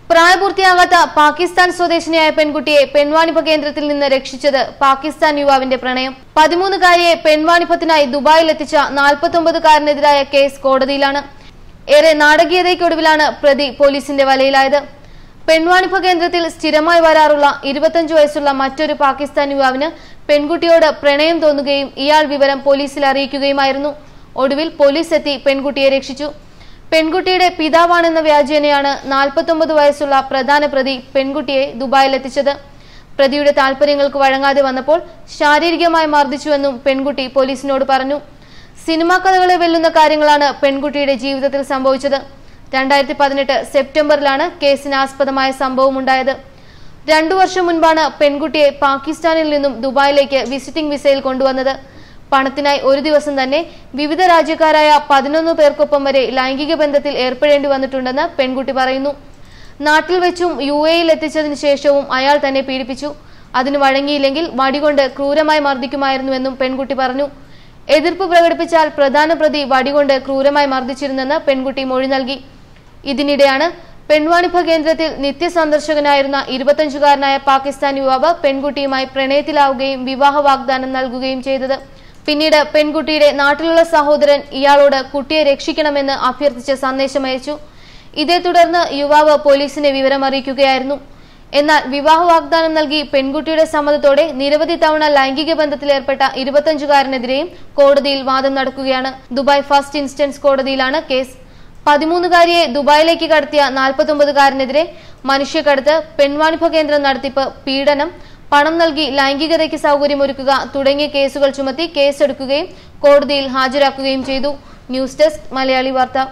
പ്രായപൂർത്തിയാകാത്ത പാകിസ്ഥാൻ സ്വദേശിനിയായ പെൺകുട്ടിയെ പെൺവാണിഭ കേന്ദ്രത്തിൽ നിന്ന് രക്ഷിച്ചത് പാകിസ്ഥാൻ യുവാവിന്റെ പ്രണയം. 13-കാരിയെ പെൺവാണിഭത്തിനായി ദുബായിലെത്തിച്ച 49-കാരനെതിരായ കേസ് കോടതിയിലാണ്. ഏറെ നാടകീയതയ്ക്കൊടുവിലാണ് പ്രതി പോലീസിന്റെ വലയിലായത്. പെൺവാണിഭ കേന്ദ്രത്തിൽ സ്ഥിരമായി വരാറുള്ള 25 വയസ്സുള്ള മറ്റൊരു പാകിസ്ഥാൻ യുവാവിന് പെൺകുട്ടിയോട് പ്രണയം തോന്നുകയും ഇയാൾ വിവരം പോലീസിൽ അറിയിക്കുകയുമായിരുന്നു. ഒടുവിൽ പോലീസ് എത്തി പെൺകുട്ടിയെ രക്ഷിച്ചു. പെൺകുട്ടിയുടെ പിതാവാണെന്ന വ്യാജേനയാണ് 49 വയസ്സുള്ള പ്രധാന പ്രതി പെൺകുട്ടിയെ ദുബായിലെത്തിച്ചത്. പ്രതിയുടെ താൽപര്യങ്ങൾക്ക് വഴങ്ങാതെ വന്നപ്പോൾ ശാരീരികമായി മർദ്ദിച്ചുവെന്നും പെൺകുട്ടി പോലീസിനോട് പറഞ്ഞു. സിനിമാ കഥകളെ വെല്ലുന്ന കാര്യങ്ങളാണ് പെൺകുട്ടിയുടെ ജീവിതത്തിൽ സംഭവിച്ചത്. 2018 സെപ്റ്റംബറിലാണ് കേസിനാസ്പദമായ സംഭവമുണ്ടായത്. 2 വർഷം മുൻപാണ് പെൺകുട്ടിയെ പാകിസ്ഥാനിൽ നിന്നും ദുബായിലേക്ക് വിസിറ്റിംഗ് വിസയിൽ കൊണ്ടുവന്നത്. പണത്തിനായി ഒരു ദിവസം തന്നെ വിവിധ രാജ്യക്കാരായ 11 പേർക്കൊപ്പം വരെ ലൈംഗിക ബന്ധത്തിൽ ഏർപ്പെടേണ്ടി വന്നിട്ടുണ്ടെന്ന് പെൺകുട്ടി പറയുന്നു. നാട്ടിൽ വെച്ചും UAE-യിൽ എത്തിച്ചതിനു ശേഷവും അയാൾ തന്നെ പീഡിപ്പിച്ചു. അതിന് വഴങ്ങിയില്ലെങ്കിൽ വടികൊണ്ട് ക്രൂരമായി മർദ്ദിക്കുമായിരുന്നുവെന്നും പെൺകുട്ടി പറഞ്ഞു. എതിർപ്പ് പ്രകടിപ്പിച്ചാൽ പ്രധാന പ്രതി വടികൊണ്ട് ക്രൂരമായി മർദ്ദിച്ചിരുന്നെന്ന് പെൺകുട്ടി മൊഴി നൽകി. ഇതിനിടെയാണ് പെൺവാണിഭ കേന്ദ്രത്തിൽ നിത്യസന്ദർശകനായിരുന്ന 25-കാരനായ പാകിസ്ഥാൻ യുവാവ് പെൺകുട്ടിയുമായി പ്രണയത്തിലാവുകയും വിവാഹ വാഗ്ദാനം നൽകുകയും ചെയ്തത്. പിന്നീട് പെൺകുട്ടിയുടെ നാട്ടിലുള്ള സഹോദരൻ ഇയാളോട് കുട്ടിയെ രക്ഷിക്കണമെന്ന് അഭ്യർത്ഥിച്ച് സന്ദേശമയച്ചു. ഇതേ തുടർന്ന് യുവാവ് പോലീസിനെ വിവരം അറിയിക്കുകയായിരുന്നു. എന്നാൽ വിവാഹ വാഗ്ദാനം നൽകി പെൺകുട്ടിയുടെ സമ്മതത്തോടെ നിരവധി തവണ ലൈംഗിക ബന്ധത്തിലേർപ്പെട്ട 25-കാരനെതിരെയും കോടതിയിൽ വാദം നടക്കുകയാണ്. ദുബായ് ഫസ്റ്റ് ഇൻസ്റ്റൻസ് കോടതിയിലാണ് കേസ്. 13-കാരിയെ ദുബായിലേക്ക് കടത്തിയ 49-കാരനെതിരെ മനുഷ്യക്കടത്ത്, പെൺവാണിഭ കേന്ദ്രം നടത്തിപ്പ്, പീഡനം, പണം നൽകി ലൈംഗികതയ്ക്ക് സൗകര്യമൊരുക്കുക തുടങ്ങിയ കേസുകൾ ചുമത്തി കേസെടുക്കുകയും കോടതിയിൽ ഹാജരാക്കുകയും ചെയ്തു. ന്യൂസ് ഡെസ്ക് മലയാളി വാർത്ത.